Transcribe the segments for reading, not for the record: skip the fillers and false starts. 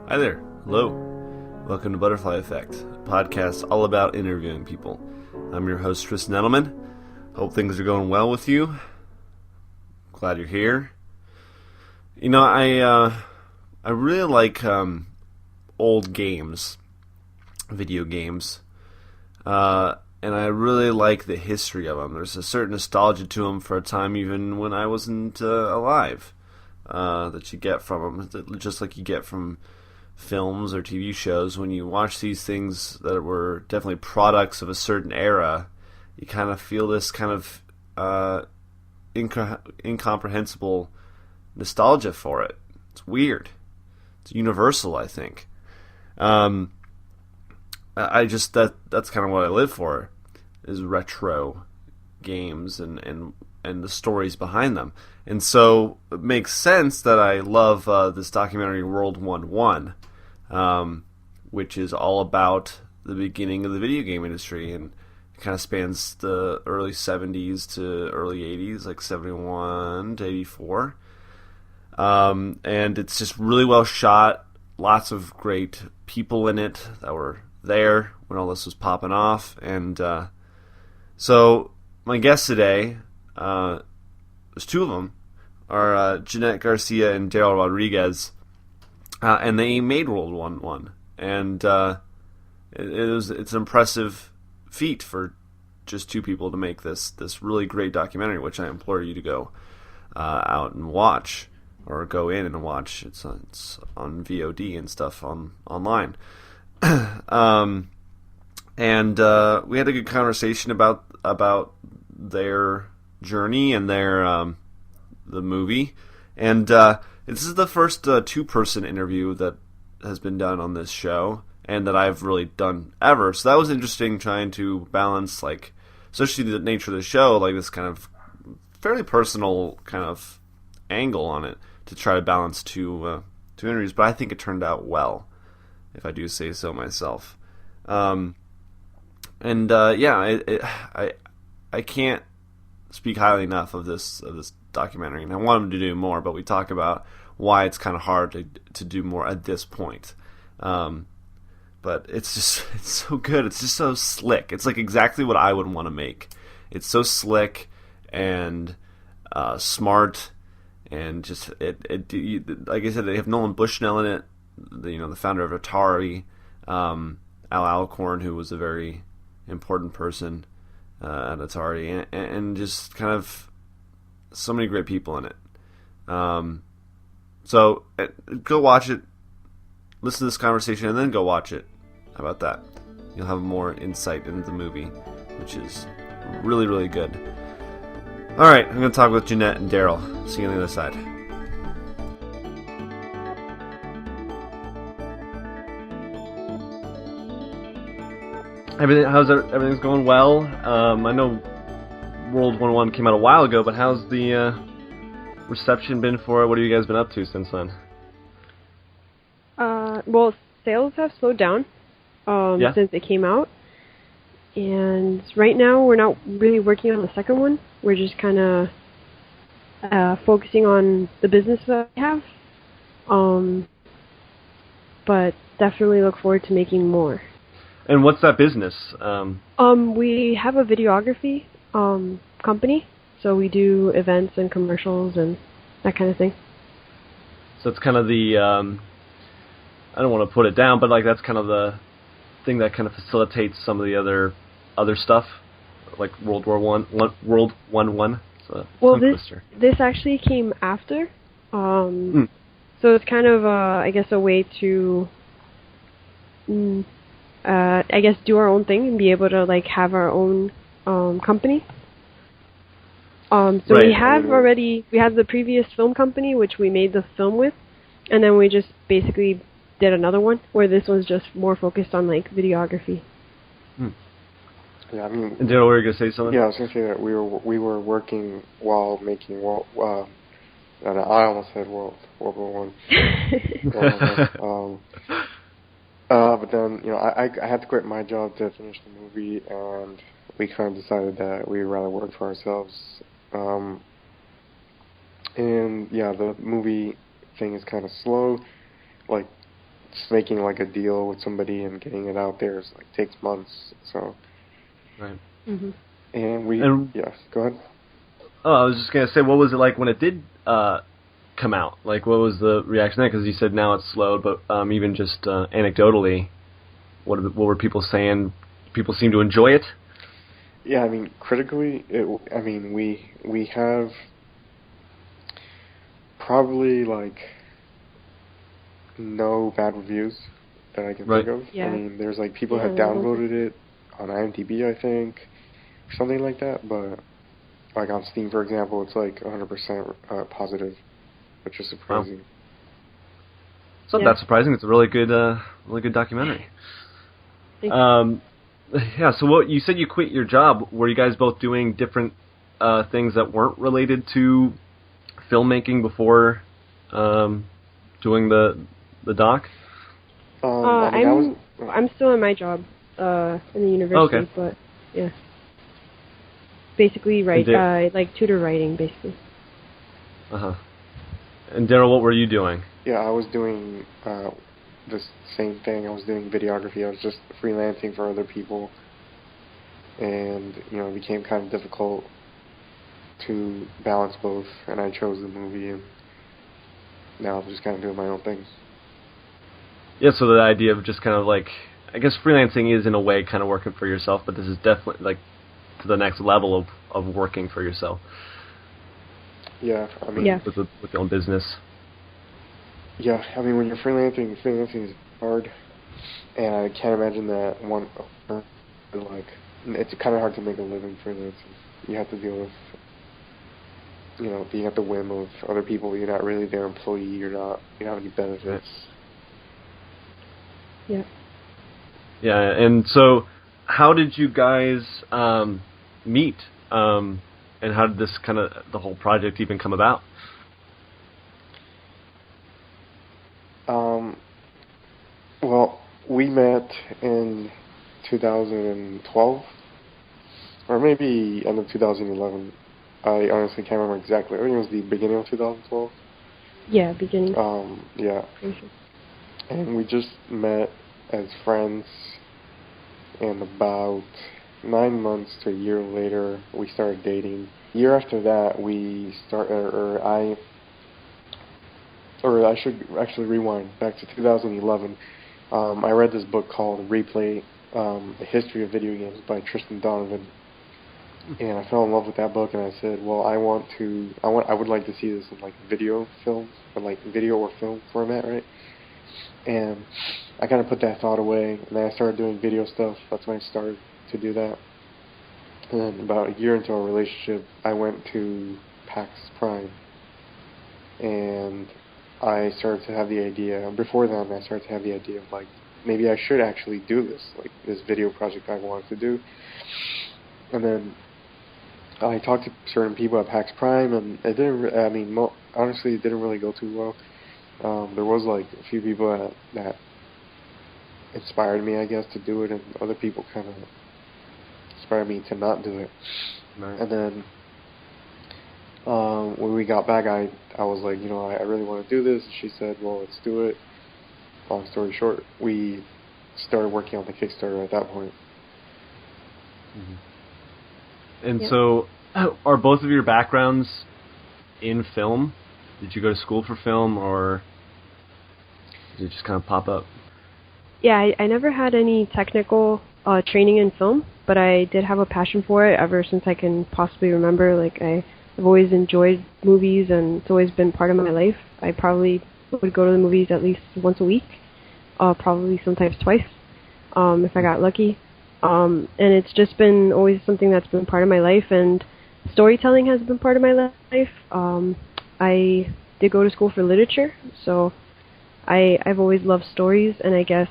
Hi there. Hello. Welcome to Butterfly Effect, a podcast all about interviewing people. I'm your host, Tristan Ettleman. Hope things are going well with you. Glad you're here. You know, I really like old games, video games, and I really like the history of them. There's a certain nostalgia to them for a time even when I wasn't alive that you get from them, just like you get from films or TV shows. When you watch these things that were definitely products of a certain era, you kind of feel this kind of incomprehensible nostalgia for it. It's weird. It's universal, I think. I just that's kind of what I live for, is retro games and the stories behind them. And so it makes sense that I love this documentary World 1-1, which is all about the beginning of the video game industry, and it kind of spans the early 70s to early 80s, like 71 to 84. And it's just really well shot, lots of great people in it that were there when all this was popping off. And so my guests today, there's two of them, are Jeanette Garcia and Daryl Rodriguez, and they made World 1-1, and it's an impressive feat for just two people to make this really great documentary, which I implore you to go out and watch, or go in and watch. It's on VOD and stuff online. And we had a good conversation about their journey and their the movie, and this is the first two-person interview that has been done on this show, and that I've really done ever. So that was interesting, trying to balance, like, especially the nature of the show, like this kind of fairly personal kind of angle on it, to try to balance two interviews. But I think it turned out well, if I do say so myself. I can't speak highly enough of this documentary, and I want him to do more, but we talk about why it's kind of hard to do more at this point. But it's so good. It's just so slick. It's like exactly what I would want to make. It's so slick and smart, and just like I said, they have Nolan Bushnell in it, the founder of Atari, Al Alcorn, who was a very important person at Atari, and just kind of so many great people in it. So go watch it, listen to this conversation, and then go watch it. How about that? You'll have more insight into the movie, which is really, really good. All right, I'm going to talk with Jeanette and Daryl. See you on the other side. Everything's going well? I know World 1-1 came out a while ago, but how's the reception been for it? What have you guys been up to since then? Well, sales have slowed down since it came out, and right now we're not really working on the second one. We're just kind of focusing on the business that we have, but definitely look forward to making more. And what's that business? We have a videography company, so we do events and commercials and that kind of thing. So it's kind of the, I don't want to put it down, but like that's kind of the thing that kind of facilitates some of the other stuff, like World 1-1. Well, this actually came after, so it's kind of I guess a way to do our own thing and be able to like have our own company. So right. We have the previous film company, which we made the film with, and then we just basically did another one where this one's just more focused on like videography. Yeah, I mean. And Daryl, were you gonna say something? Yeah, I was gonna say that we were working while making I almost said World War I. But then I had to quit my job to finish the movie, and we kind of decided that we'd rather work for ourselves. And yeah, the movie thing is kind of slow. Like just making like a deal with somebody and getting it out there is like takes months. So. Right. Mm-hmm. And yes, go ahead. Oh, I was just gonna say, what was it like when it did come out? Like, what was the reaction there? Because you said now it's slowed, but even just anecdotally, what were people saying? People seem to enjoy it. Yeah, I mean, critically, we have probably like no bad reviews that I can think of. Yeah. I mean, there's like people have downvoted it on IMDb, I think, something like that. But like on Steam, for example, it's like 100% positive, which is surprising. Wow. So that's surprising. It's a really good documentary. Yeah. So what you said, you quit your job. Were you guys both doing different things that weren't related to filmmaking before doing the doc? I'm still in my job in the university, but yeah, basically like tutor writing, basically. And Daryl, what were you doing? Yeah, I was doing the same thing. I was doing videography. I was just freelancing for other people, and it became kind of difficult to balance both. And I chose the movie, and now I'm just kind of doing my own things. Yeah, so the idea of just kind of like, I guess freelancing is in a way kind of working for yourself, but this is definitely like to the next level of working for yourself. Yeah, I mean, with your own business. Yeah, I mean, when you're freelancing is hard, and I can't imagine that it's kind of hard to make a living freelancing. You have to deal with, being at the whim of other people. You're not really their employee. You don't have any benefits. Yeah. Yeah, and so how did you guys meet? And how did this the whole project even come about? Well, we met in 2012, or maybe end of 2011. I honestly can't remember exactly. I think it was the beginning of 2012. Yeah, beginning. Yeah. And we just met as friends, and about 9 months to a year later, we started dating. A year after that, I should actually rewind back to 2011. I read this book called Replay, The History of Video Games by Tristan Ettleman, and I fell in love with that book, and I said, well, I would like to see this in like video film, or like video or film format, right? And I kind of put that thought away, and then I started doing video stuff. That's when I started to do that. And then about a year into our relationship, I went to PAX Prime, and I started to have the idea. Before then, I started to have the idea of like, maybe I should actually do this, like this video project I wanted to do. And then I talked to certain people at PAX Prime, and it didn't. Honestly, it didn't really go too well. There was like a few people that inspired me, I guess, to do it, and other people kind of inspired me to not do it. Right. And then when we got back, I was like, I really want to do this. And she said, well, let's do it. Long story short, we started working on the Kickstarter at that point. Mm-hmm. And so, are both of your backgrounds in film? Did you go to school for film, or did it just kind of pop up? Yeah, I never had any technical training in film, but I did have a passion for it ever since I can possibly remember. Like, I've always enjoyed movies, and it's always been part of my life. I probably would go to the movies at least once a week, probably sometimes twice, if I got lucky. And it's just been always something that's been part of my life, and storytelling has been part of my life. I did go to school for literature, so I've always loved stories, and I guess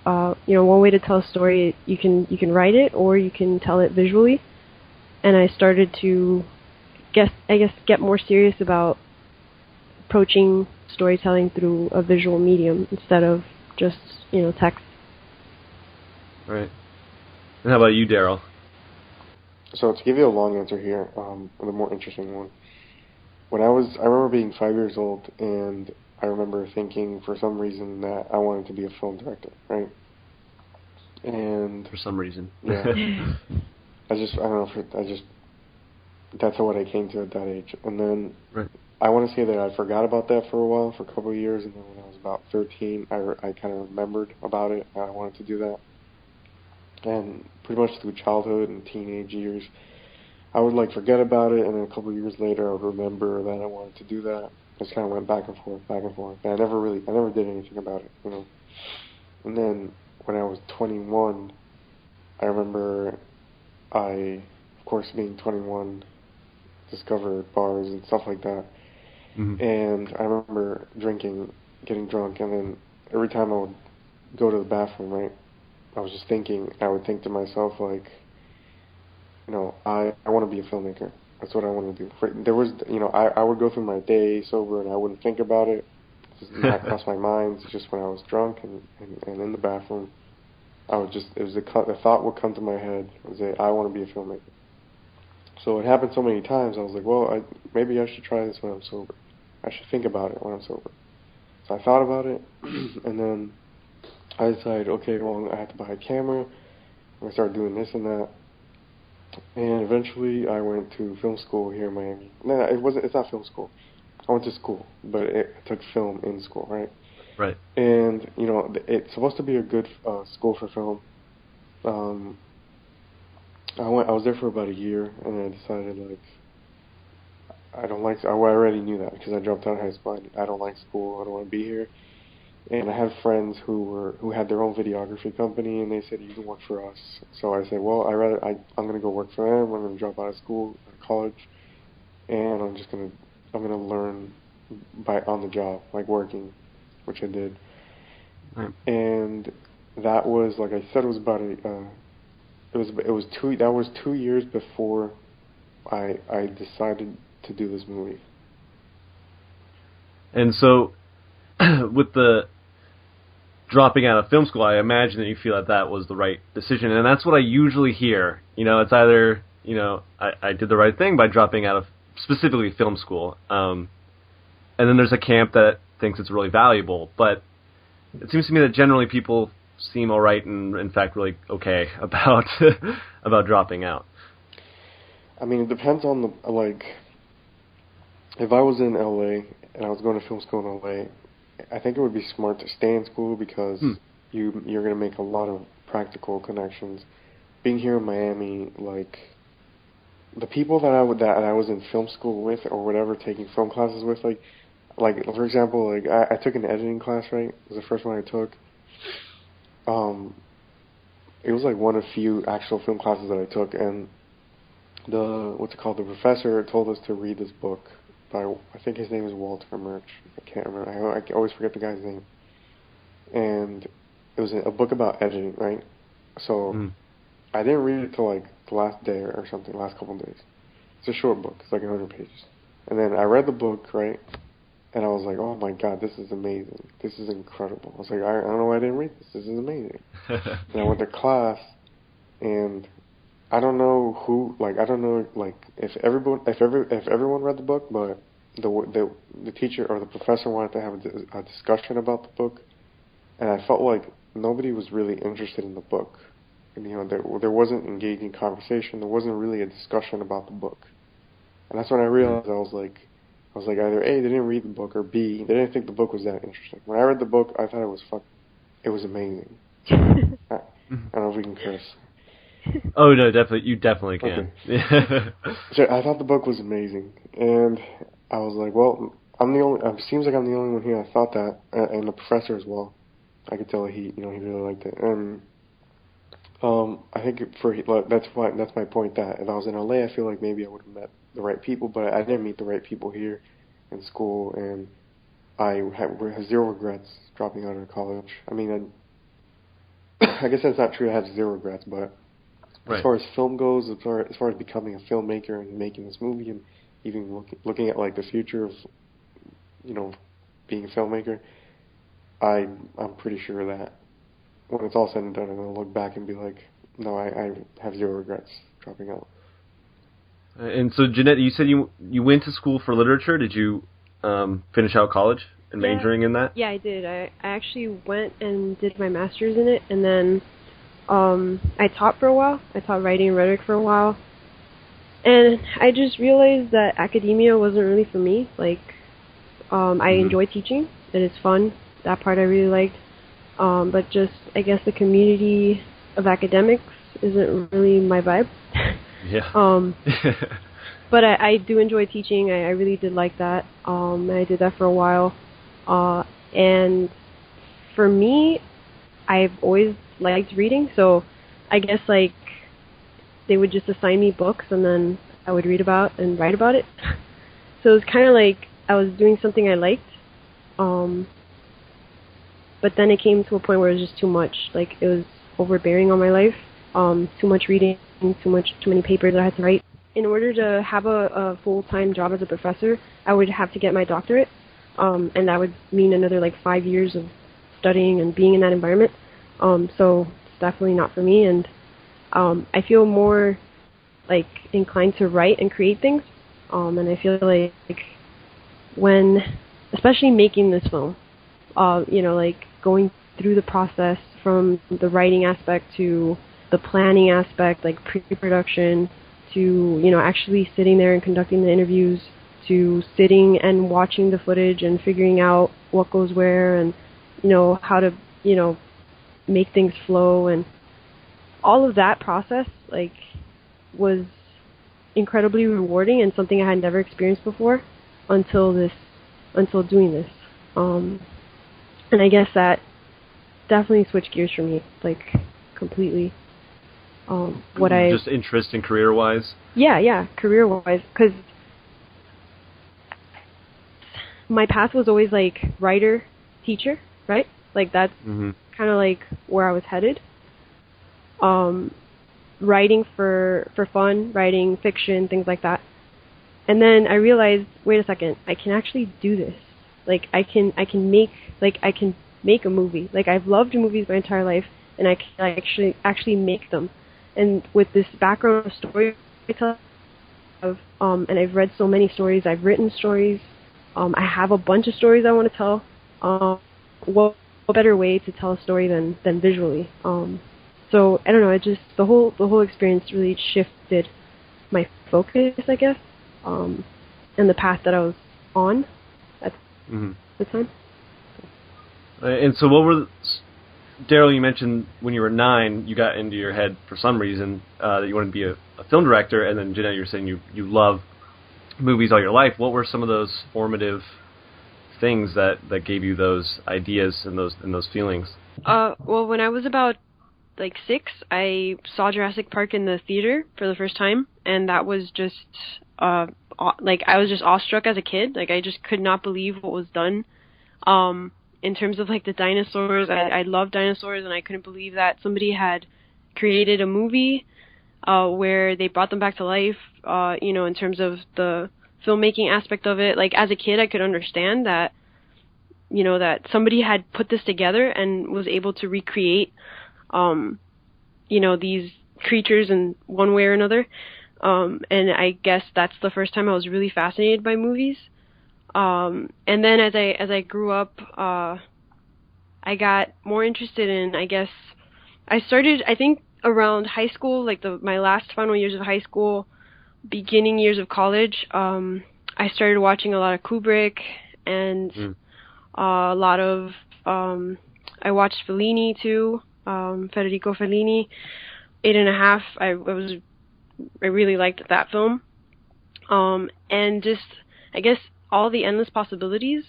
one way to tell a story, you can write it or you can tell it visually. And I started to get more serious about approaching storytelling through a visual medium instead of just text. Right. And how about you, Daryl? So to give you a long answer here, the more interesting one. I remember being 5 years old, and I remember thinking for some reason that I wanted to be a film director, right? And for some reason, yeah, I don't know. That's what I came to at that age. And then right. I want to say that I forgot about that for a while, for a couple of years, and then when I was about 13, I kind of remembered about it, and I wanted to do that. And pretty much through childhood and teenage years, I would like forget about it, and then a couple of years later, I would remember that I wanted to do that. I just kind of went back and forth, and I never did anything about it, you know. And then when I was 21, I remember of course, being 21, discovered bars and stuff like that. Mm-hmm. And I remember drinking, getting drunk, and then every time I would go to the bathroom, right, I was just thinking, I would think to myself, like, you know, I want to be a filmmaker. That's what I want to do. There was, you know, I would go through my day sober and I wouldn't think about it. It just not cross my mind. It's just when I was drunk and in the bathroom, I would just, a thought would come to my head and say, I want to be a filmmaker. So it happened so many times, I was like, well, maybe I should try this when I'm sober. I should think about it when I'm sober. So I thought about it, and then I decided, okay, well, I have to buy a camera. I started doing this and that. And eventually I went to film school here in Miami. No, it's not film school. I went to school, but I took film in school, right? Right. And, you know, it's supposed to be a good school for film. I was there for about a year, and I decided, like, I already knew that because I dropped out of high school. I don't like school. I don't want to be here. And I had friends who had their own videography company, and they said, you can work for us. So I said, well, I'm going to go work for them. I'm going to drop out of school, college, and I'm going to learn on the job, like working, which I did. Right. And that was, like I said, it was about that was 2 years before I decided to do this movie. And so, with the dropping out of film school, I imagine that you feel that was the right decision, and that's what I usually hear. You know, it's either, you know, I did the right thing by dropping out of specifically film school, and then there's a camp that thinks it's really valuable, but it seems to me that generally people seem all right and, in fact, really okay about about dropping out. I mean, it depends on if I was in LA and I was going to film school in LA, I think it would be smart to stay in school because you're going to make a lot of practical connections. Being here in Miami, like, the people that I was in film school with or whatever, taking film classes with, like for example, like I took an editing class, right? It was the first one I took. It was like one of few actual film classes that I took, and the professor told us to read this book by, I think his name is Walter Murch. I can't remember. I always forget the guy's name. And it was a book about editing, right? So I didn't read it till like the last day or something, last couple of days. It's a short book. It's like 100 pages. And then I read the book, right? And I was like, oh my God, this is amazing. This is incredible. I was like, I don't know why I didn't read this. This is amazing. And I went to class, and I don't know if everyone read the book, but the teacher or the professor wanted to have a discussion about the book, and I felt like nobody was really interested in the book. And, you know, there wasn't engaging conversation. There wasn't really a discussion about the book. And that's when I realized I was like either A, they didn't read the book, or B, they didn't think the book was that interesting. When I read the book, I thought it was amazing. I don't know if we can curse. Oh no, definitely, you definitely can. Okay. So I thought the book was amazing, and I was like, well, it seems like I'm the only one here that thought that, and the professor as well. I could tell he really liked it, and I think that's my point. That if I was in LA, I feel like maybe I would have met the right people, but I didn't meet the right people here in school, and I have zero regrets dropping out of college. I mean, I guess that's not true. I have zero regrets, but right. As far as film goes, as far as becoming a filmmaker and making this movie, and even looking at like the future of, you know, being a filmmaker, I'm pretty sure that when it's all said and done, I'm going to look back and be like, no, I have zero regrets dropping out. And so, Jeanette, you said you went to school for literature. Did you finish out college? and majoring in that? Yeah, I did. I actually went and did my master's in it, and then I taught for a while. I taught writing and rhetoric for a while. And I just realized that academia wasn't really for me. Like, I enjoy teaching, and it's fun. That part I really liked. But just, I guess the community of academics isn't really my vibe. Yeah. But I do enjoy teaching. I really did like that. I did that for a while. And for me, I've always liked reading, so I guess, like, they would just assign me books, and then I would read about and write about it. So it was kind of like I was doing something I liked. But then it came to a point where it was just too much. Like, it was overbearing on my life. Too much reading, too many papers I had to write. In order to have a full-time job as a professor, I would have to get my doctorate, and that would mean another, like, 5 years of studying and being in that environment. So it's definitely not for me, and I feel more, like, inclined to write and create things, and I feel like when, especially making this film, like, going through the process from the writing aspect to the planning aspect, like pre-production, to, actually sitting there and conducting the interviews, to sitting and watching the footage and figuring out what goes where, and, how to, make things flow, and all of that process, like, was incredibly rewarding and something I had never experienced before until doing this. And I guess that definitely switched gears for me, like, completely. Just interest in career-wise? Yeah, career-wise, because my path was always, like, writer, teacher, right? Like, that's kind of, like, where I was headed. Writing for fun, writing fiction, things like that. And then I realized, wait a second, I can actually do this. Like, I can make a movie. Like, I've loved movies my entire life, and I can actually make them. And with this background of storytelling, and I've read so many stories, I've written stories, I have a bunch of stories I want to tell. What better way to tell a story than visually? So I don't know. It just the whole experience really shifted my focus, I guess, and the path that I was on at the time. And so, what were Daryl? You mentioned when you were 9, you got into your head for some reason that you wanted to be a film director, and then Jeanette, you were saying you love movies all your life. What were some of those formative things that gave you those ideas and those feelings? Well, when I was about, like, 6, I saw Jurassic Park in the theater for the first time, and that was just like, I was just awestruck as a kid. Like, I just could not believe what was done. In terms of, like, the dinosaurs, I love dinosaurs, and I couldn't believe that somebody had created a movie where they brought them back to life. In terms of the filmmaking aspect of it, like, as a kid, I could understand that, that somebody had put this together and was able to recreate, these creatures in one way or another. And I guess that's the first time I was really fascinated by movies. And then as I grew up, I got more interested in, I guess, I started, I think, around high school, like my last final years of high school, beginning years of college. I started watching a lot of Kubrick and a lot of, I watched Fellini too, Federico Fellini, 8½. I really liked that film. And just, I guess, all the endless possibilities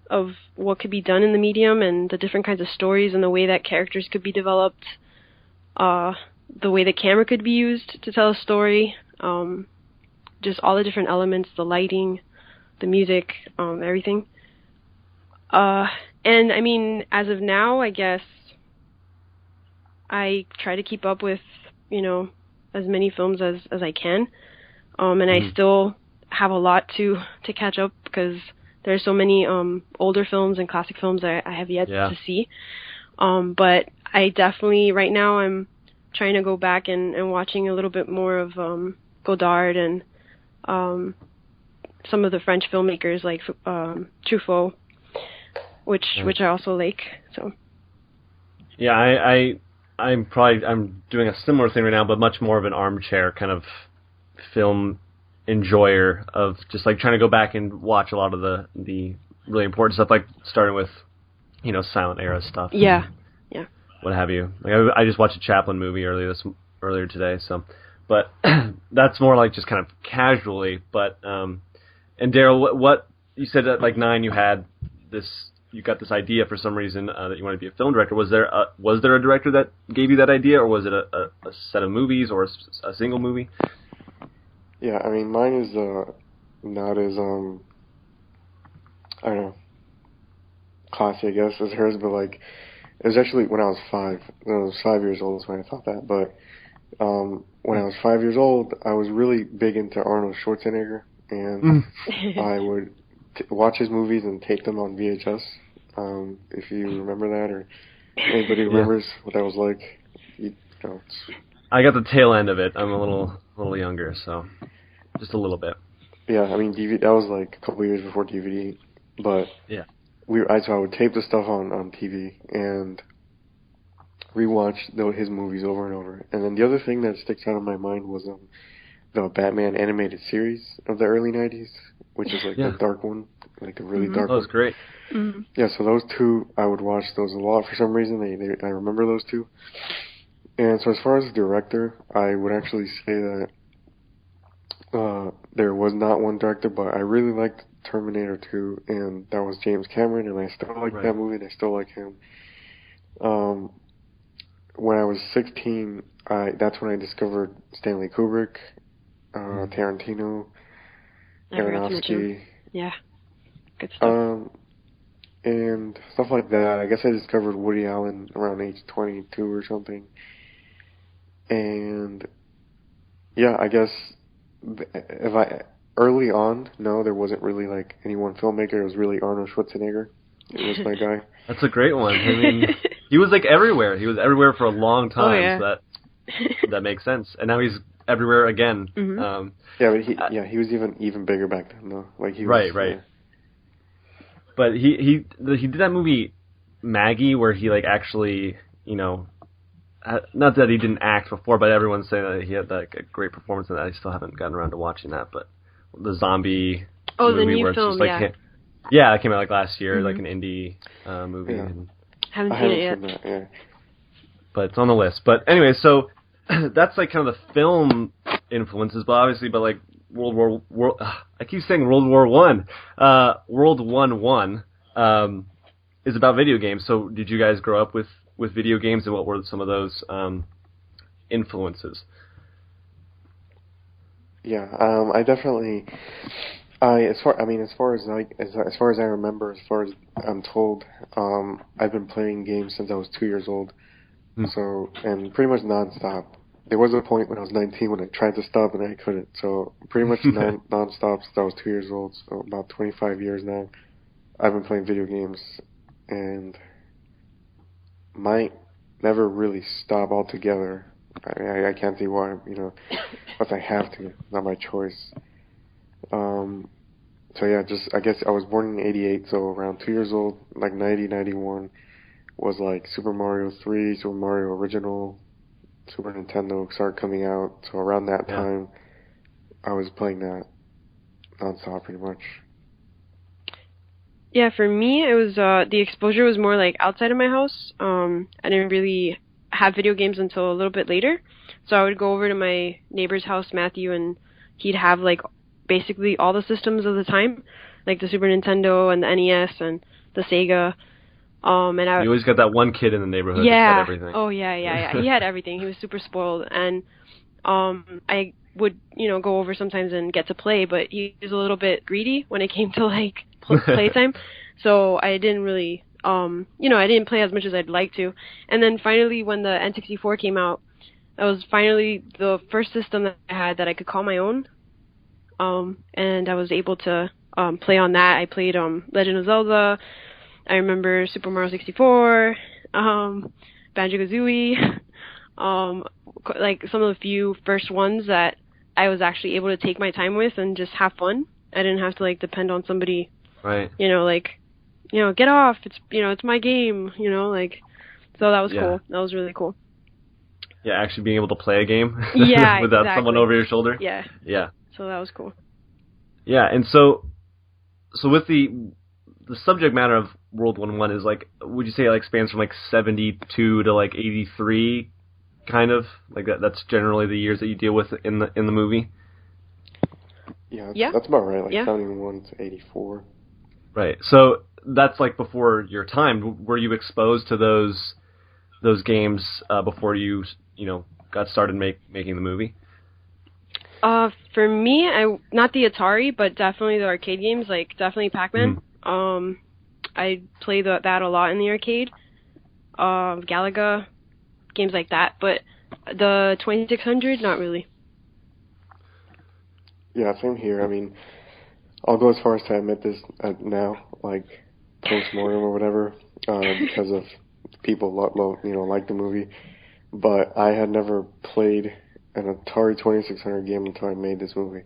of what could be done in the medium, and the different kinds of stories, and the way that characters could be developed, the way the camera could be used to tell a story, just all the different elements, the lighting, the music, everything. And I mean, as of now, I guess I try to keep up with, as many films as I can. And I still have a lot to catch up, because there's so many older films and classic films that I have yet to see. But I definitely, right now, I'm trying to go back and watching a little bit more of Godard and some of the French filmmakers like Truffaut. which I also like. So. Yeah, I'm doing a similar thing right now, but much more of an armchair kind of film enjoyer of just like trying to go back and watch a lot of the really important stuff, like starting with, silent era stuff. Yeah. What have you? Like I just watched a Chaplin movie earlier today, so, but that's more like just kind of casually. But and Daryl, what you said at like 9, you got this idea for some reason that you wanted to be a film director. Was there a director that gave you that idea, or was it a set of movies or a single movie? Yeah, I mean, mine is not as I don't know, classy, I guess, as hers, but like it was actually when I was 5. When I was 5 years old is when I thought that. But when I was 5 years old, I was really big into Arnold Schwarzenegger, and I would watch his movies and tape them on VHS. If you remember that, or anybody remembers what that was like, I got the tail end of it. I'm a little younger, so just a little bit. Yeah, I mean, DVD, that was like a couple years before DVD, but yeah. So I would tape the stuff on TV and rewatch his movies over and over. And then the other thing that sticks out in my mind was the Batman animated series of the early 90s, which is like the dark one, like the really dark one. That was great. Mm-hmm. Yeah, so those two, I would watch those a lot for some reason. I remember those two. And so as far as the director, I would actually say that there was not one director, but I really liked Terminator 2, and that was James Cameron, and I still like that movie, and I still like him. When I was 16, that's when I discovered Stanley Kubrick, Tarantino, Aronofsky. Yeah, good stuff. And stuff like that. I guess I discovered Woody Allen around age 22 or something. And yeah, I guess early on, no, there wasn't really like any one filmmaker. It was really Arnold Schwarzenegger. It was my guy. That's a great one. I mean, he was like everywhere. He was everywhere for a long time. Oh, yeah. So that makes sense. And now he's everywhere again. Mm-hmm. But he was even bigger back then, though. Like he was, right. Yeah. But he did that movie Maggie, where he like actually, not that he didn't act before, but everyone's saying that he had like a great performance in that. I still haven't gotten around to watching that, but the zombie movie the new where it's film, just like it came out like last year, like an indie movie. Yeah. And Haven't seen it yet. That, yeah. But it's on the list. But anyway, so that's like kind of the film influences, but obviously, like I keep saying World War One. World 1 is about video games. So did you guys grow up with video games, and what were some of those influences? Yeah, I definitely. As far as I remember, as far as I'm told, I've been playing games since I was 2 years old. So, and pretty much nonstop. There was a point when I was 19 when I tried to stop and I couldn't. So pretty much nonstop since I was 2 years old. So about 25 years now, I've been playing video games, and might never really stop altogether. I can't see why, unless I have to, not my choice. So yeah, I guess I was born in 88, so around 2 years old, like 90, 91, was like Super Mario 3, Super Mario Original, Super Nintendo started coming out. So around that time, I was playing that nonstop pretty much. Yeah, for me, it was, the exposure was more like outside of my house. I didn't really have video games until a little bit later. So I would go over to my neighbor's house, Matthew, and he'd have like basically all the systems of the time, like the Super Nintendo and the NES and the Sega. And you always got that one kid in the neighborhood that had everything. Oh, yeah. He had everything. He was super spoiled. And I would, go over sometimes and get to play, but he was a little bit greedy when it came to, like, playtime. So I didn't really, I didn't play as much as I'd like to. And then finally, when the N64 came out, that was finally the first system that I had that I could call my own. And I was able to play on that. I played Legend of Zelda. I remember Super Mario 64, Banjo-Kazooie, like some of the few first ones that I was actually able to take my time with and just have fun. I didn't have to like depend on somebody, right? get off. It's my game. Like, so that was Yeah. cool. That was really cool. Yeah, actually being able to play a game Yeah, without exactly. someone over your shoulder. Yeah. Yeah. So that was cool. Yeah, and so with the subject matter of World War I is like, would you say it like spans from like 72 to like 83, kind of like that? That's generally the years that you deal with in the movie. Yeah, that's about right. Like 71 to 84. Right. So that's like before your time. Were you exposed to those games before you got started making the movie? For me, not the Atari, but definitely the arcade games, like definitely Pac-Man. Mm-hmm. I play that a lot in the arcade. Galaga, games like that, but the 2600, not really. Yeah, same here. I mean, I'll go as far as to admit this now, like post-mortem or whatever, because of people like the movie. But I had never played an Atari 2600 game until I made this movie.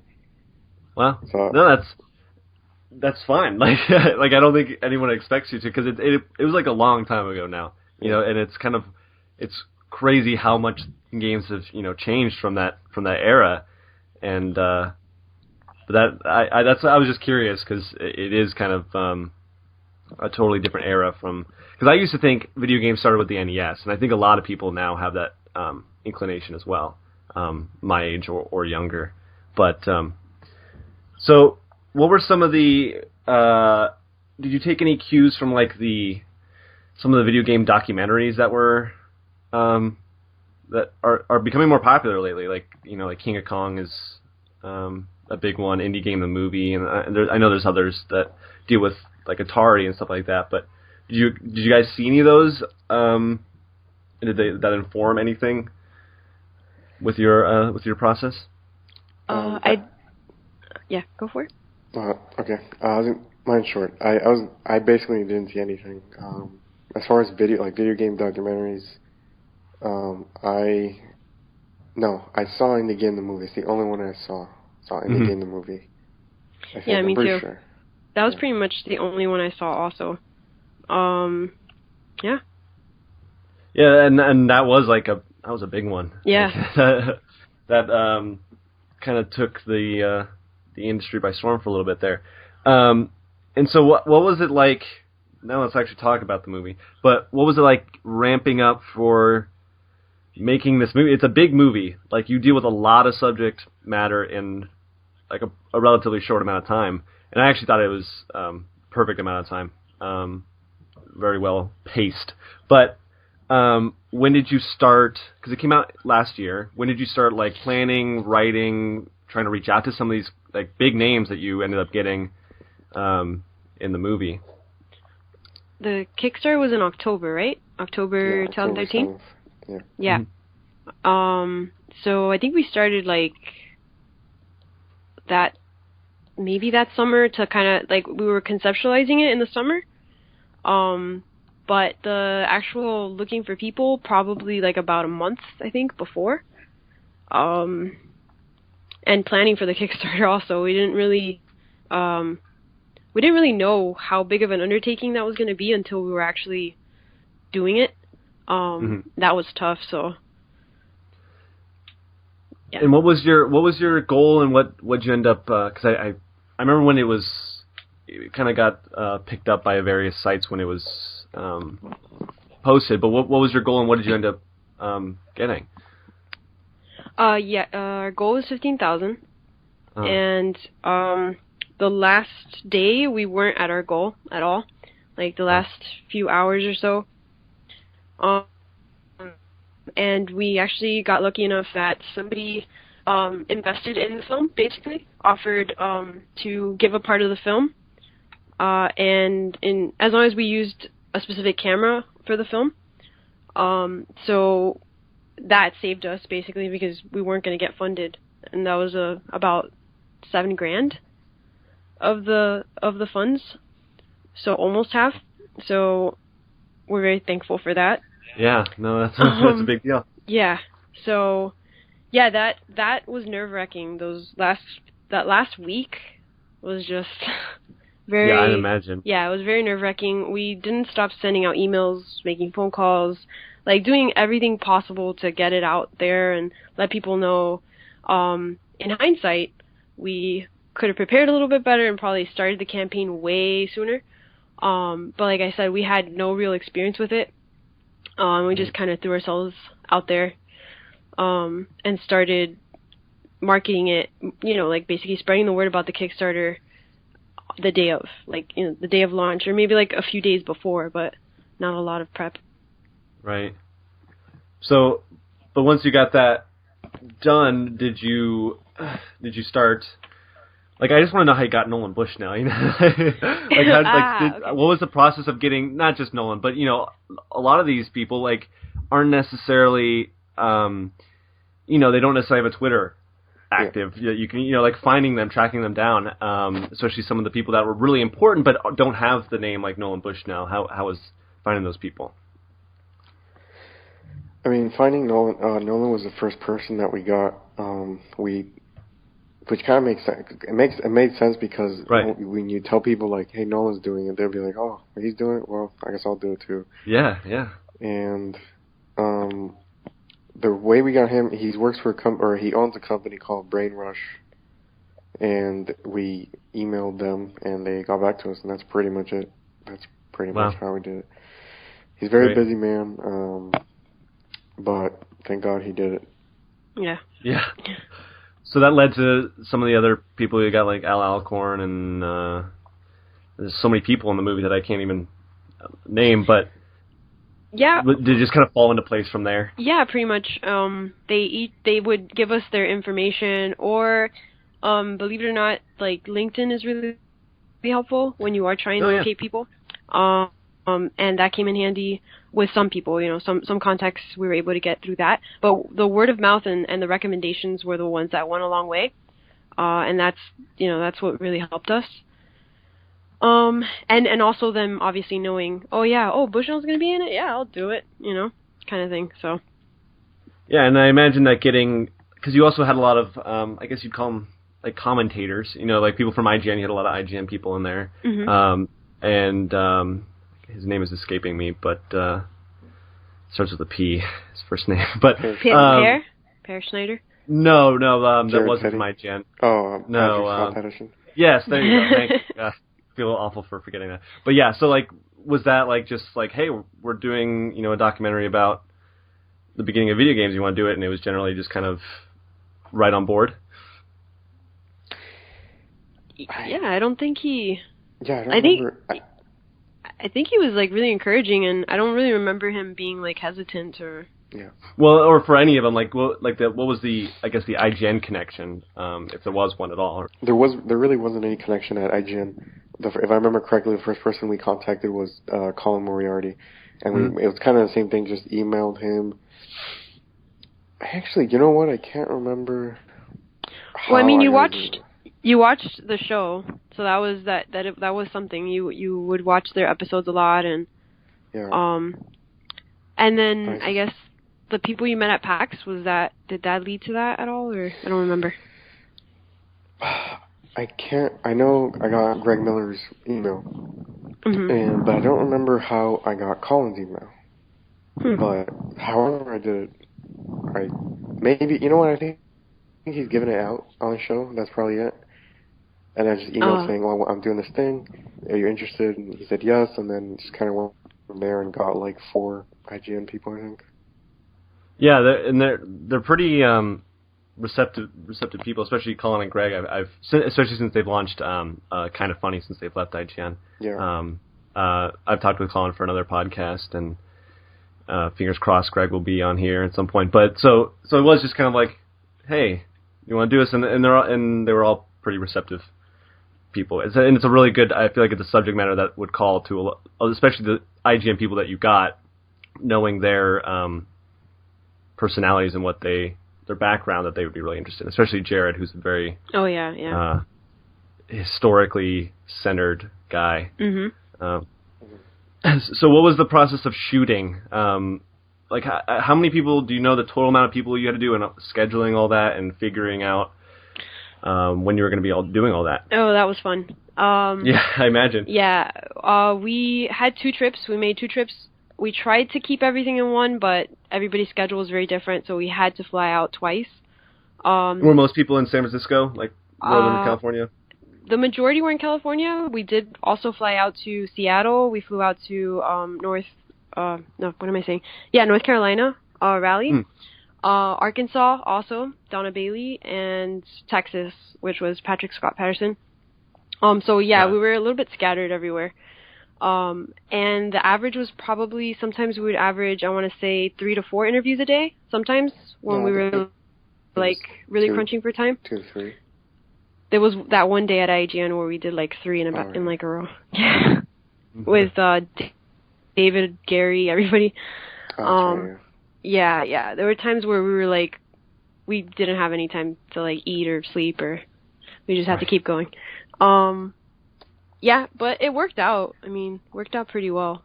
Wow. So, no, that's fine. Like I don't think anyone expects you to, because it was like a long time ago now, and it's crazy how much games have changed from that era, and I was just curious because it is kind of a totally different era because I used to think video games started with the NES, and I think a lot of people now have that inclination as well, my age or younger. But so what were some of the did you take any cues from like some of the video game documentaries that were that are becoming more popular lately, like like King of Kong is a big one, Indie Game the Movie, and I know there's others that deal with like Atari and stuff like that. But did you guys see any of those? Did that inform anything with your process? Yeah, go for it. Okay. Mine's short. I basically didn't see anything. As far as video game documentaries, I saw Indie Game the Movie. It's the only one I saw Indie Game the Movie. Yeah, me too. Sure. That was pretty much the only one I saw also. Yeah. Yeah, and that was a big one. Yeah. that kind of took the industry by storm for a little bit there. And so what was it like? Now let's actually talk about the movie. But what was it like ramping up for making this movie? It's a big movie. Like, you deal with a lot of subject matter in like a relatively short amount of time. And I actually thought it was perfect amount of time. Very well paced. But when did you start? Because it came out last year. When did you start like planning, writing, trying to reach out to some of these like big names that you ended up getting in the movie? The Kickstarter was in October, right? October 2013? Yeah. Mm-hmm. So I think we started like that, maybe that summer, to kind of like, we were conceptualizing it in the summer. But the actual looking for people, probably like about a month, I think, before. And planning for the Kickstarter also. We didn't really know how big of an undertaking that was going to be until we were actually doing it. That was tough, so. Yeah. And what was your goal, and what you end up? Because I remember when it kind of got picked up by various sites when it was posted. But what was your goal, and what did you end up getting? Our goal was 15,000, and the last day we weren't at our goal at all. Like the last few hours or so. And we actually got lucky enough that somebody invested in the film, basically, offered to give a part of the film, and as long as we used a specific camera for the film, so that saved us basically, because we weren't going to get funded, and that was about $7,000 of the funds, so almost half. So we're very thankful for that. Yeah, no, that's a big deal. Yeah, so yeah, that was nerve-wracking. That last week was just Very, yeah, I imagine. Yeah, it was very nerve-wracking. We didn't stop sending out emails, making phone calls, like doing everything possible to get it out there and let people know. In hindsight, we could have prepared a little bit better and probably started the campaign way sooner. But like I said, we had no real experience with it. We just kind of threw ourselves out there and started marketing it, like basically spreading the word about the Kickstarter the day of, the day of launch, or maybe like a few days before, but not a lot of prep. Right. So, but once you got that done, did you start? Like, I just want to know how you got Nolan Bushnell. Okay. What was the process of getting not just Nolan, but a lot of these people aren't necessarily, they don't necessarily have a Twitter active. Yeah. You can, finding them, tracking them down, especially some of the people that were really important but don't have the name like Nolan Bushnell. How was finding those people? I mean, finding Nolan. Nolan was the first person that we got. Which kind of makes sense. It made sense because when you tell people like, "Hey, Nolan's doing it," they'll be like, "Oh, he's doing it. Well, I guess I'll do it too." Yeah, yeah. And the way we got him, he works for he owns a company called Brain Rush, and we emailed them, and they got back to us, and that's pretty much it. That's pretty much how we did it. He's a very busy man, but thank God he did it. Yeah. Yeah. So that led to some of the other people. You got like Al Alcorn, and there's so many people in the movie that I can't even name, but yeah, did it just kind of fall into place from there? Yeah, pretty much. They would give us their information, or believe it or not, like LinkedIn is really helpful when you are trying to locate people. And that came in handy with some people, some contacts we were able to get through that. But the word of mouth and the recommendations were the ones that went a long way. And that's what really helped us. And also them obviously knowing, Bushnell's going to be in it? Yeah, I'll do it, kind of thing, so. Yeah, and I imagine that because you also had a lot of, I guess you'd call them like commentators, like people from IGN, you had a lot of IGN people in there. Mm-hmm. His name is escaping me, but starts with a P, his first name. But Per Schneider? No, that wasn't from IGN. Oh, no. Patterson. Yes, there you go. Thank you. I feel awful for forgetting that. But yeah, so was that just hey, we're doing a documentary about the beginning of video games. You want to do it, and it was generally just kind of right on board. Yeah, I don't think he. Yeah, I don't remember. I think he was really encouraging, and I don't really remember him being hesitant or. Yeah. Well, or for any of them, what was the IGN connection, if there was one at all? There really wasn't any connection at IGN. If I remember correctly, the first person we contacted was Colin Moriarty, and it was kind of the same thing. Just emailed him. Actually, you know what? I can't remember. Well, I mean, you watched the show, so that was something. You would watch their episodes a lot, and and then nice. I guess the people you met at PAX, did that lead to that at all, or I don't remember. I know I got Greg Miller's email, but I don't remember how I got Colin's email. But however I did it, maybe I think he's giving it out on the show. That's probably it. And I just emailed saying, "Well, I'm doing this thing. Are you interested?" And he said yes, and then just kind of went from there and got 4 IGN people, I think. Yeah, they're pretty receptive people, especially Colin and Greg. Especially since they've launched Kind of Funny since they've left IGN. Yeah. I've talked with Colin for another podcast, and fingers crossed Greg will be on here at some point. But so it was just kind of hey, you want to do this, and they were all pretty receptive people. It's a really good. I feel like it's a subject matter that would call to especially the IGN people that you got, knowing their personalities and their background, that they would be really interested in. Especially Jared, who's a very historically centered guy. Mm-hmm. So what was the process of shooting? How many people do you know the total amount of people you had to do, and scheduling all that and figuring out when you were going to be doing all that? Oh, that was fun. Yeah, I imagine. Yeah, we had 2 trips. We made 2 trips. We tried to keep everything in one, but everybody's schedule was very different, so we had to fly out twice. Were most people in San Francisco, like Northern California? The majority were in California. We did also fly out to Seattle. We flew out to North Carolina, Raleigh. Arkansas also, Donna Bailey, and Texas, which was Patrick Scott Patterson. So yeah, we were a little bit scattered everywhere. And the average was probably, sometimes we would average, I want to say 3 to 4 interviews a day. Sometimes when we were like really crunching for time. 2 to 3. There was that one day at IGN where we did like 3 in like a row. Yeah. With David, Gary, everybody. Yeah. There were times where we were like, we didn't have any time to like eat or sleep, or we just had to keep going. Yeah, but it worked out. I mean, worked out pretty well.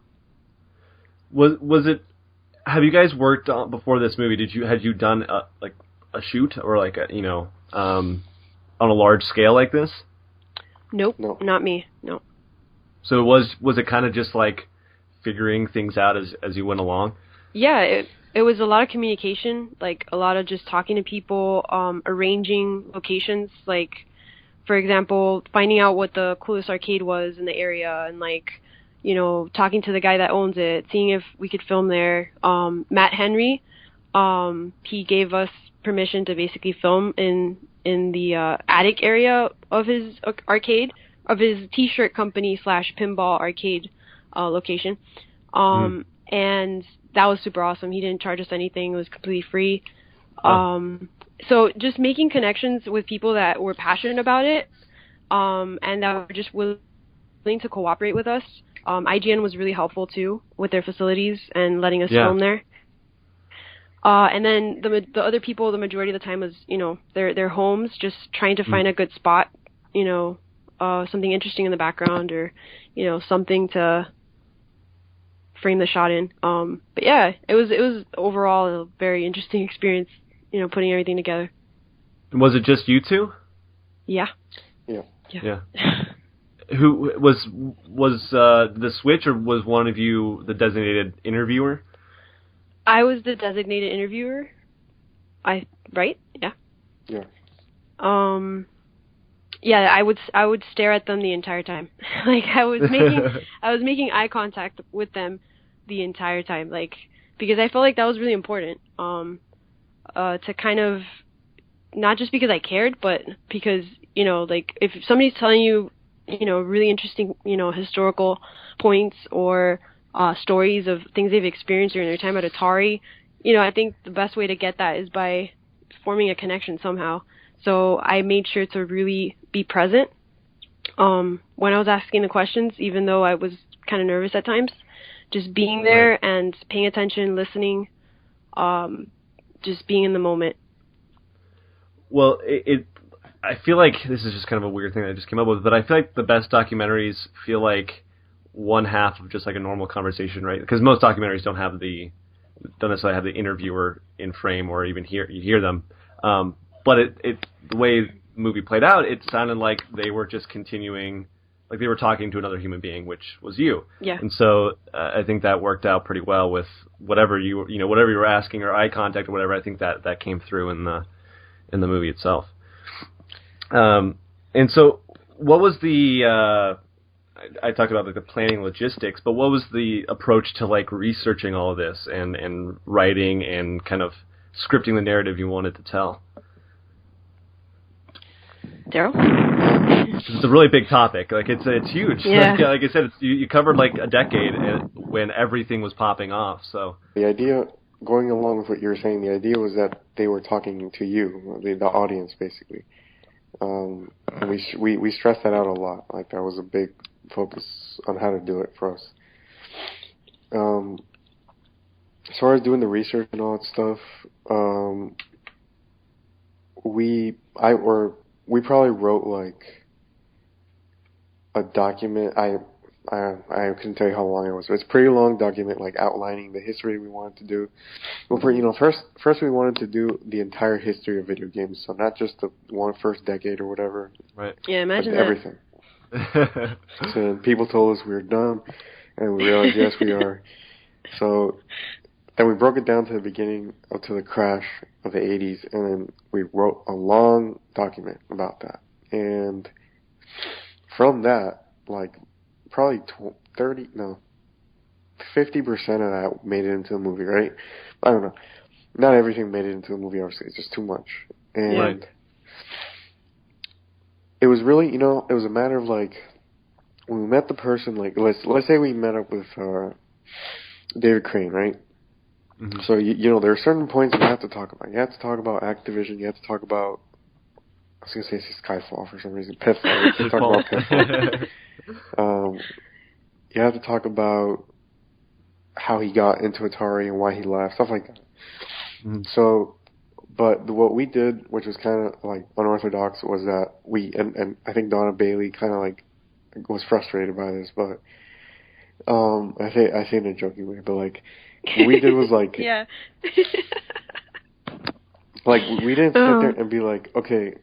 Was it? Have you guys worked on before this movie? Had you done like a shoot or like on a large scale like this? Nope, not me. No. So was it kind of just like figuring things out as you went along? Yeah, it was a lot of communication, like a lot of just talking to people, arranging locations, like, for example, finding out what the coolest arcade was in the area, and like, you know, talking to the guy that owns it, seeing if we could film there. Matt Henry, he gave us permission to basically film in the attic area of his arcade, of his t-shirt company / pinball arcade location. And that was super awesome. He didn't charge us anything. It was completely free. So just making connections with people that were passionate about it, and that were just willing to cooperate with us. IGN was really helpful too with their facilities and letting us film there. And then the other people, the majority of the time was, you know, their homes, just trying to find a good spot, you know, something interesting in the background, or, you know, something to frame the shot in. But yeah, it was overall a very interesting experience, you know, putting everything together. Was it just you two? Yeah. Who was the switch, or was one of you the designated interviewer? I was the designated interviewer. Right? Yeah. Yeah. Yeah, I would stare at them the entire time. Like I was making eye contact with them the entire time, like, because I felt like that was really important. To kind of, not just because I cared, but because, you know, like if somebody's telling you, you know, really interesting, you know, historical points or stories of things they've experienced during their time at Atari, you know, I think the best way to get that is by forming a connection somehow. So I made sure to really be present when I was asking the questions, even though I was kind of nervous at times. Just being there and paying attention, listening, just being in the moment. Well, I feel like this is just kind of a weird thing that I just came up with, but I feel like the best documentaries feel like one half of just like a normal conversation, right? Because most documentaries don't necessarily have the interviewer in frame, or even you hear them. But the way the movie played out, it sounded like they were just continuing, like they were talking to another human being, which was you. Yeah. And so I think that worked out pretty well with whatever you were asking, or eye contact or whatever. I think that came through in the movie itself. And so what was the I talked about like the planning logistics, but what was the approach to like researching all of this and writing and kind of scripting the narrative you wanted to tell? Daryl? It's a really big topic. Like it's huge. Yeah. Like I said, you covered like a decade when everything was popping off. So the idea, going along with what you were saying, the idea was that they were talking to you, the audience, basically. And we stressed that out a lot. Like that was a big focus on how to do it for us. As far as doing the research and all that stuff, we probably wrote like a document. I couldn't tell you how long it was. It's a pretty long document, like outlining the history we wanted to do. Well, first we wanted to do the entire history of video games, so not just the first decade or whatever. Right. Yeah, imagine everything. So people told us we were dumb, and we realized, yes, we are. So then we broke it down to the beginning, to the crash of the 80s, and then we wrote a long document about that. And from that, like, probably 50% of that made it into a movie, right? I don't know. Not everything made it into a movie, obviously. It's just too much. And it was really, it was a matter of, like, when we met the person, like, let's say we met up with David Crane, right? Mm-hmm. So, there are certain points you have to talk about. You have to talk about Activision. You have to talk about, I was going to say Skyfall for some reason. Pitfall. You have to talk about Pitfall. You have to talk about how he got into Atari and why he left, stuff like that. Mm-hmm. So, but what we did, which was kind of like unorthodox, was that and I think Donna Bailey kind of like was frustrated by this, but I say in a joking way, but like what we did was like yeah. Like we didn't sit there and be like, okay.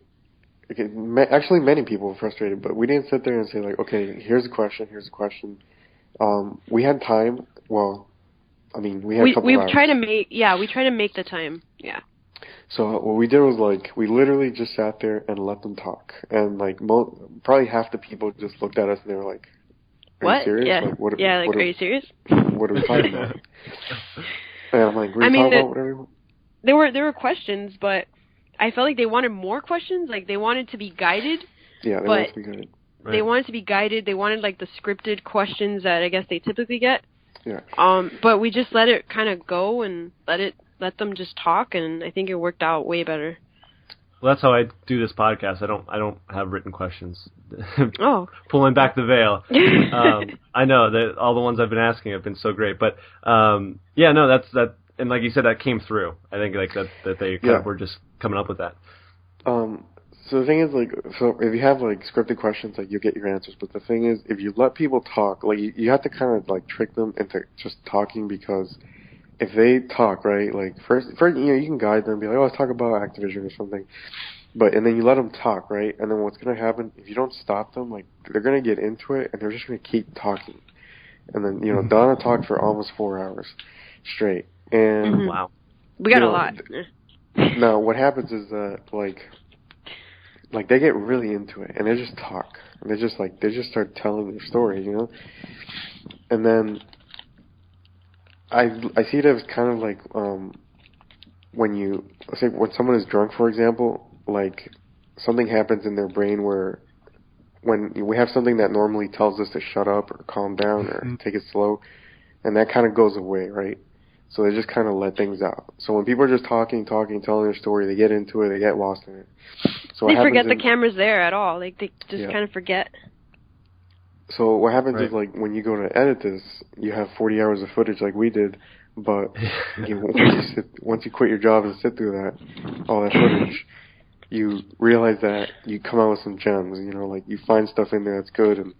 Actually, many people were frustrated, but we didn't sit there and say like, okay, here's a question. We had time. Well, I mean, we had a couple hours. We try to make the time. Yeah. So what we did was like we literally just sat there and let them talk, and like probably half the people just looked at us and they were like, "Are you serious? Yeah. Like, are you serious? What are we talking about?" And I'm like, "We're talking about whatever." There were questions, but I felt like they wanted more questions. Like they wanted to be guided. Yeah, they wanted to be guided. Right. They wanted to be guided. They wanted like the scripted questions that I guess they typically get. Yeah. But we just let it kind of go and let them just talk, and I think it worked out way better. Well, that's how I do this podcast. I don't have written questions. Oh. Pulling back the veil. I know that all the ones I've been asking have been so great, but that's that. And like you said, that came through. I think like that they kind of were just coming up with that. So the thing is, like, so if you have like scripted questions, like you get your answers. But the thing is, if you let people talk, like you have to kind of like trick them into just talking, because if they talk, right, like first you can guide them and be like, oh, let's talk about Activision or something. And then you let them talk, right? And then what's gonna happen if you don't stop them? Like they're gonna get into it and they're just gonna keep talking. And then Donna talked for almost 4 hours straight. And wow, we got a lot. Now what happens is that like they get really into it and they just talk and they just start telling their story, and then I see it as kind of like when someone is drunk, for example, like something happens in their brain where when we have something that normally tells us to shut up or calm down or take it slow, and that kind of goes away, right? So they just kind of let things out. So when people are just talking, telling their story, they get into it, they get lost in it. So they forget the camera's there at all. Like they just kind of forget. So what happens is like when you go to edit this, you have 40 hours of footage like we did, but once you quit your job and sit through all that footage, you realize that you come out with some gems. Like you find stuff in there that's good, and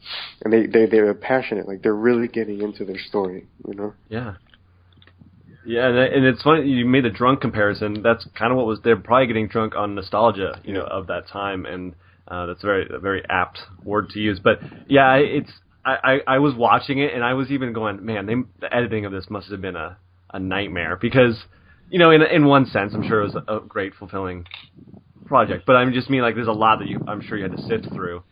they're passionate. Like they're really getting into their story. Yeah. Yeah, and it's funny you made the drunk comparison. That's kind of what was. They're probably getting drunk on nostalgia, of that time, and that's a very apt word to use. But yeah, I was watching it, and I was even going, man, the editing of this must have been a nightmare, because in one sense, I'm sure it was a great, fulfilling project. But I just mean like there's a lot that I'm sure you had to sift through,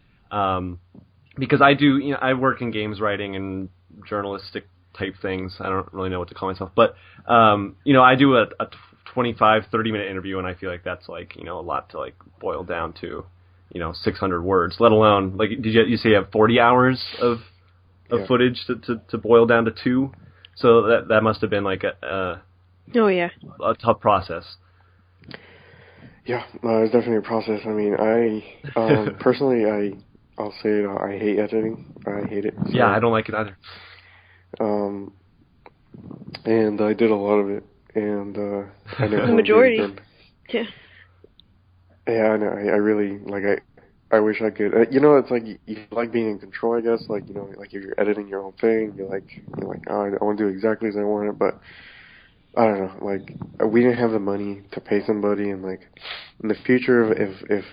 because I work in games writing and journalistic type things. I don't really know what to call myself, but I do a 25-30 minute interview, and I feel like that's like a lot to like boil down to 600 words, let alone like did you say you have 40 hours of footage to boil down to 2, so that must have been like a tough process. Yeah, it's definitely a process. I mean, I personally I'll say it, I hate editing. I hate it. So. Yeah, I don't like it either. And I did a lot of it, and I never the majority. Yeah. Yeah, I know. I really I wish I could. It's like you like being in control, I guess. Like like if you're editing your own thing, you're like, oh, I want to do exactly as I want it, but I don't know. Like we didn't have the money to pay somebody, and like in the future, if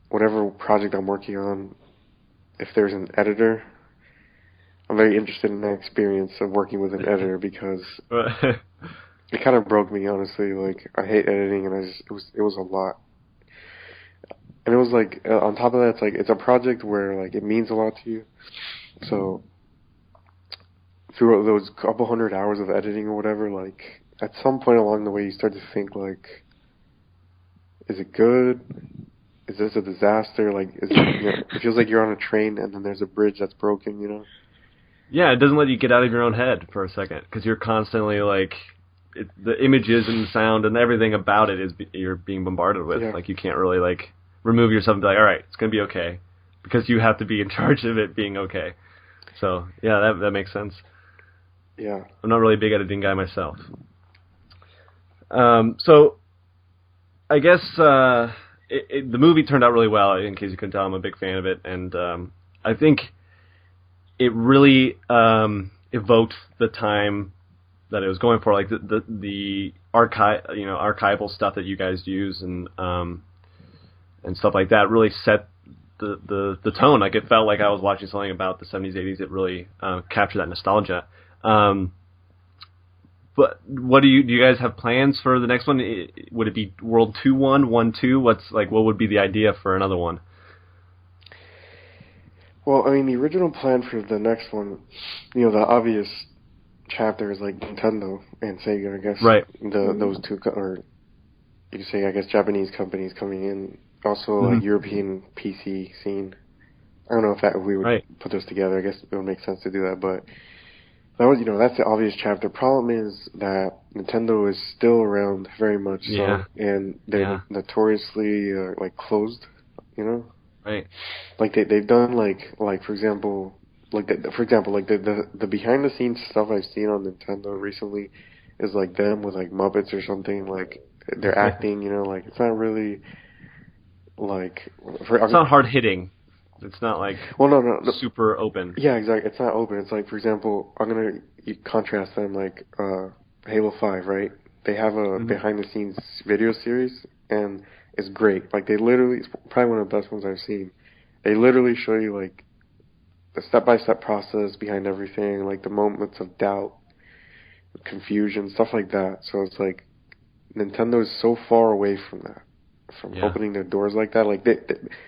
whatever project I'm working on, if there's an editor. I'm very interested in that experience of working with an editor because it kind of broke me, honestly. Like, I hate editing, and it was a lot. And it was like, on top of that, it's like, it's a project where, like, it means a lot to you. So, through those couple hundred hours of editing or whatever, like, at some point along the way, you start to think, like, is it good? Is this a disaster? Like, it feels like you're on a train and then there's a bridge that's broken, you know? Yeah, it doesn't let you get out of your own head for a second, because you're constantly, like, the images and the sound and everything about it is you're being bombarded with. Yeah. Like, you can't really, like, remove yourself and be like, all right, it's going to be okay, because you have to be in charge of it being okay. So, yeah, that makes sense. Yeah. I'm not really a big editing guy myself. So, I guess the movie turned out really well. In case you couldn't tell, I'm a big fan of it, and I think it really evoked the time that it was going for, like the archival stuff that you guys use and stuff like that really set the tone. Like, it felt like I was watching something about the 70s, 80s. It really captured that nostalgia. But what do you guys have plans for the next one? Would it be World 2-1, 1-2? What would be the idea for another one? Well, I mean, the original plan for the next one, the obvious chapter is like Nintendo and Sega, I guess. Right. Those two, or you could say, I guess, Japanese companies coming in. Also, like, European PC scene. I don't know if we would put those together. I guess it would make sense to do that, but that was, that's the obvious chapter. Problem is that Nintendo is still around very much so, and they're notoriously like closed, Right. Like they've done like for example, the behind the scenes stuff I've seen on Nintendo recently is like them with like Muppets or something. Like, they're acting, like, it's not really like it's not hard hitting. It's not like super open. Yeah, exactly. It's not open. It's like, for example, I'm going to contrast them like Halo 5, right? They have a behind-the-scenes video series, and it's great. Like, it's probably one of the best ones I've seen. They literally show you, like, the step-by-step process behind everything, like the moments of doubt, confusion, stuff like that. So it's like, Nintendo is so far away from that. From opening their doors like that, like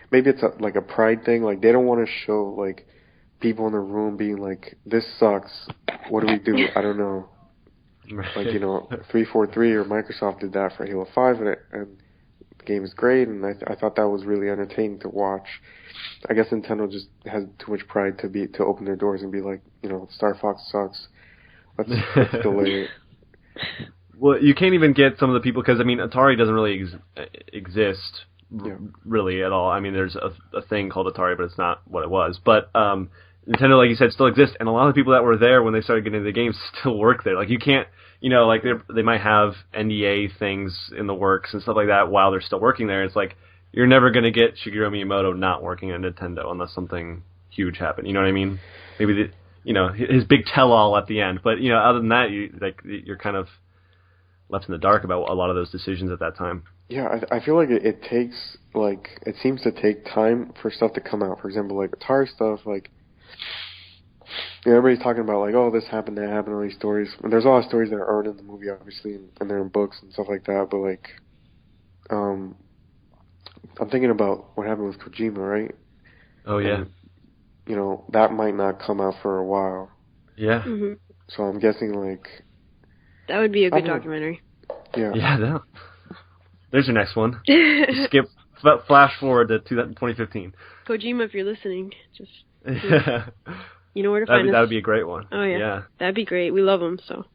maybe it's like a pride thing. Like, they don't want to show like people in the room being like, "This sucks. What do we do? I don't know." Right. Like, 343 or Microsoft did that for Halo 5, and the game is great, and I thought that was really entertaining to watch. I guess Nintendo just has too much pride to open their doors and be like, Star Fox sucks. Let's delay it. Well, you can't even get some of the people, because, I mean, Atari doesn't really exist really at all. I mean, there's a thing called Atari, but it's not what it was. But Nintendo, like you said, still exists, and a lot of the people that were there when they started getting into the games still work there. Like, you can't, like, they might have NDA things in the works and stuff like that while they're still working there. It's like, you're never going to get Shigeru Miyamoto not working at Nintendo unless something huge happened. You know what I mean? Maybe, his big tell-all at the end. But, other than that, you're kind of left in the dark about a lot of those decisions at that time. Yeah, I feel like it takes, like, it seems to take time for stuff to come out. For example, like, Atari stuff, like, everybody's talking about, like, oh, this happened, that happened, all these stories. And there's a lot of stories that aren't in the movie, obviously, and they're in books and stuff like that, but, like, I'm thinking about what happened with Kojima, right? Oh, yeah. And, that might not come out for a while. Yeah. Mm-hmm. So I'm guessing, like... That would be a good documentary. Yeah. Yeah, there's your next one. Skip, flash forward to 2015. Kojima, if you're listening, just... You know where to find us. That would be a great one. Oh, yeah. That'd be great. We love him, so...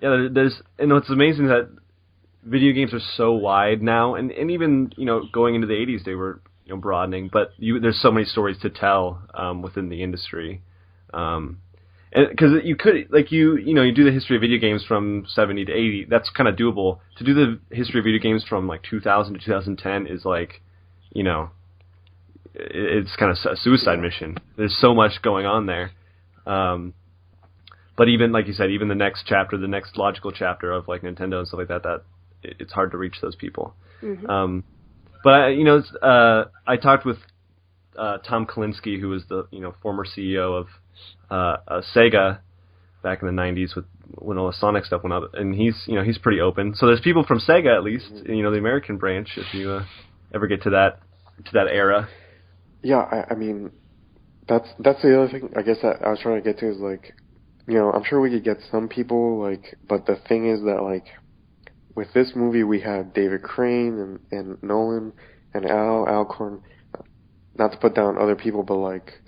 Yeah, it's amazing that video games are so wide now, and even, going into the 80s, they were, broadening, but there's so many stories to tell within the industry. Because you could, like, you do the history of video games from 70 to 80, that's kind of doable. To do the history of video games from, like, 2000 to 2010 is, like, it's kind of a suicide mission. There's so much going on there. But even, like you said, even the next chapter, the next logical chapter of, like, Nintendo and stuff like that it's hard to reach those people. Mm-hmm. But, I talked with Tom Kalinske, who was the former CEO of Sega back in the 90s when all the Sonic stuff went out, and he's pretty open. So there's people from Sega, at least, the American branch, if you ever get to that era. Yeah, I mean, that's the other thing I guess that I was trying to get to is like, I'm sure we could get some people, like, but the thing is that, like, with this movie we had David Crane and Nolan and Al Alcorn, not to put down other people, but like,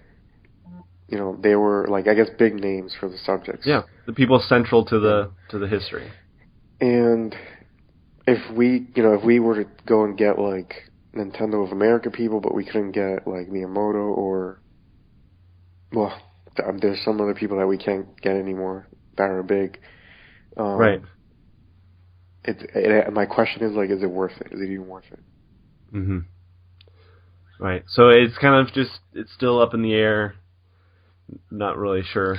they were, like, I guess big names for the subjects. Yeah, the people central to the history. And if we were to go and get like Nintendo of America people, but we couldn't get like Miyamoto or, well, there's some other people that we can't get anymore that are big. Right. My question is, like, is it worth it? Is it even worth it? Mm-hmm. Right. So it's kind of it's still up in the air. Not really sure.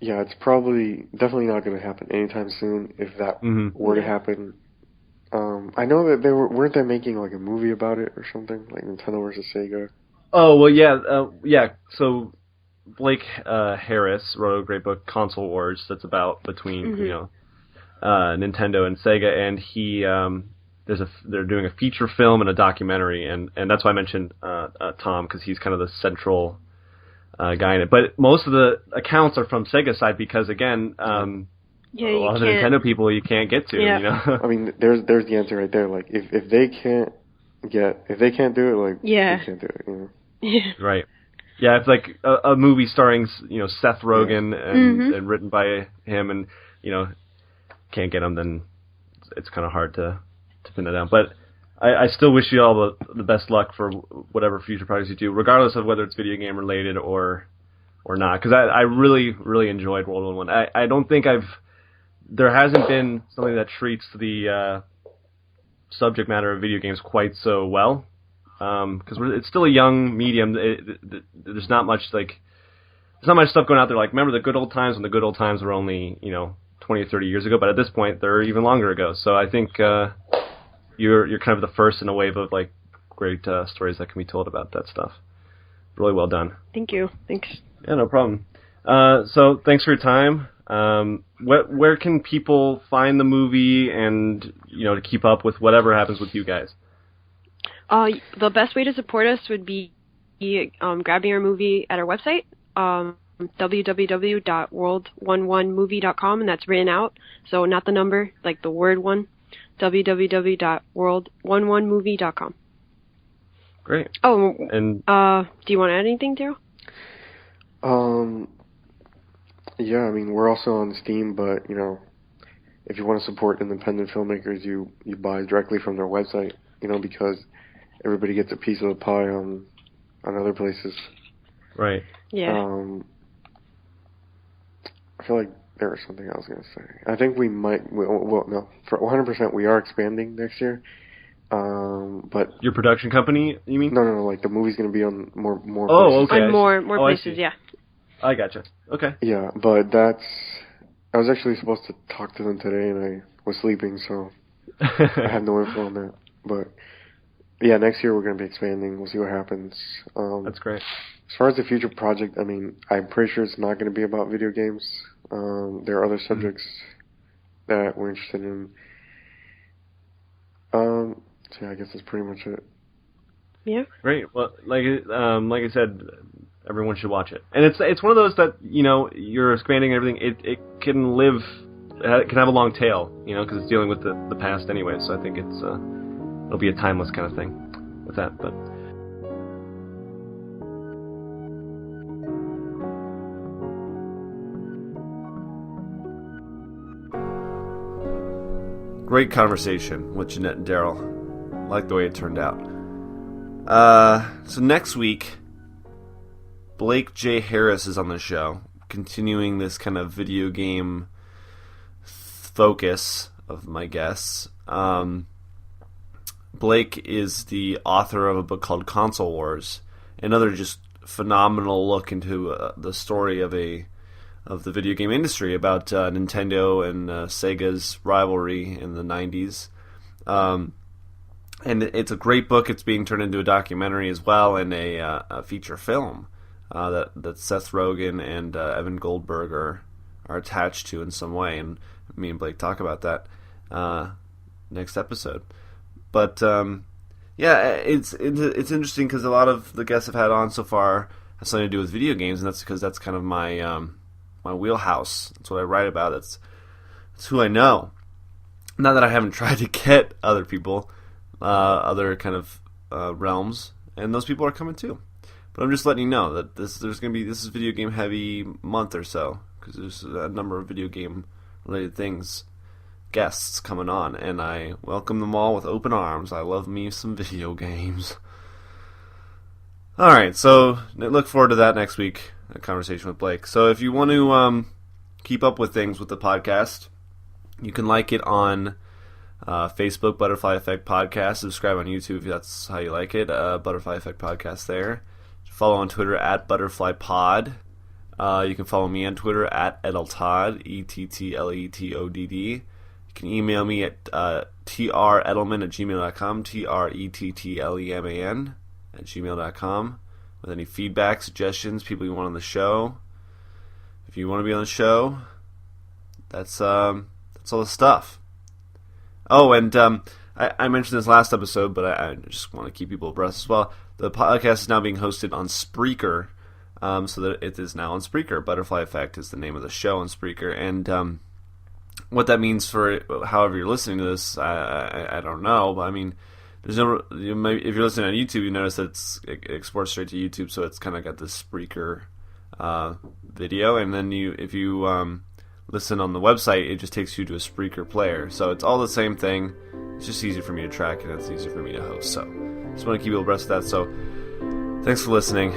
Yeah, it's definitely not going to happen anytime soon. If that were to happen, I know that weren't they making like a movie about it or something, like Nintendo versus Sega? Oh well, yeah. So Blake Harris wrote a great book, Console Wars, that's about between Nintendo and Sega, and they're doing a feature film and a documentary, and that's why I mentioned Tom, because he's kind of the central guy in it. But most of the accounts are from Sega side because, again, a lot of the Nintendo people you can't get to. Yeah. I mean, there's the answer right there. Like, if they can't do it, like, they can't do it. Yeah. Right. Yeah, it's like a movie starring Seth Rogen and written by him, and can't get him, then it's kind of hard to pin that down. But I still wish you all the best luck for whatever future projects you do, regardless of whether it's video game related or not. Because I really, really enjoyed World War One. I don't think there hasn't been something that treats the subject matter of video games quite so well. Because it's still a young medium. There's not much stuff going out there. Like, remember the good old times when the good old times were only 20 or 30 years ago, but at this point they're even longer ago. So I think you're kind of the first in a wave of like great stories that can be told about that stuff. Really well done. Thank you. Thanks. Yeah, no problem. So thanks for your time. Where can people find the movie and to keep up with whatever happens with you guys? The best way to support us would be grabbing our movie at our website, www.world11movie.com, and that's written out, so not the number, like the word one, www.world11movie.com. Great. Oh, and do you want to add anything, Daryl? Yeah, I mean, we're also on Steam, but, if you want to support independent filmmakers, you buy directly from their website, because everybody gets a piece of the pie on other places. Right. Yeah. I feel like there was something I was going to say. I think we might, no, for 100% we are expanding next year. But your production company, you mean? No, like the movie's going to be on more places. Okay. On more places, yeah. I gotcha. Okay. Yeah, but I was actually supposed to talk to them today, and I was sleeping, so I had no info on that. But yeah, next year we're going to be expanding. We'll see what happens. That's great. As far as the future project, I mean, I'm pretty sure it's not going to be about video games. There are other subjects that we're interested in. So yeah, I guess that's pretty much it. Yeah. Great. Well, like I said, everyone should watch it. And it's one of those that you're expanding everything. It can live. It can have a long tail, because it's dealing with the past anyway. So I think it'll be a timeless kind of thing with that. But great conversation with Jeanette and Daryl. I like the way it turned out. So next week, Blake J. Harris is on the show, continuing this kind of video game focus of my guests. Blake is the author of a book called Console Wars, another just phenomenal look into the story of the video game industry, about Nintendo and Sega's rivalry in the 90s. And it's a great book. It's being turned into a documentary as well, and a feature film that Seth Rogen and Evan Goldberg are attached to in some way. And me and Blake talk about that next episode. But it's interesting because a lot of the guests I've had on so far have something to do with video games, and that's because that's kind of my my wheelhouse. That's what I write about. That's who I know. Not that I haven't tried to get other people, other kind of realms, and those people are coming too. But I'm just letting you know that this is a video game heavy month or so, because there's a number of video game related things, guests coming on, and I welcome them all with open arms. I love me some video games. Alright, so look forward to that next week, a conversation with Blake. So if you want to keep up with things with the podcast, you can like it on Facebook, Butterfly Effect Podcast. Subscribe on YouTube if that's how you like it, Butterfly Effect Podcast there. Follow on Twitter at Butterfly Pod. You can follow me on Twitter at Edeltodd, ETTLETODD. You can email me at trettleman@gmail.com, trettleman@gmail.com, with any feedback, suggestions, people you want on the show. If you want to be on the show, that's all the stuff. Oh, and I mentioned this last episode, but I just want to keep people abreast as well. The podcast is now being hosted on Spreaker, so that it is now on Spreaker. Butterfly Effect is the name of the show on Spreaker, and what that means for however you're listening to this, I don't know, but I mean, there's no. If you're listening on YouTube, you notice that it exports straight to YouTube, so it's kind of got this Spreaker video, and then if you listen on the website, it just takes you to a Spreaker player. So it's all the same thing. It's just easier for me to track, and it's easier for me to host. So just want to keep you abreast of that. So thanks for listening.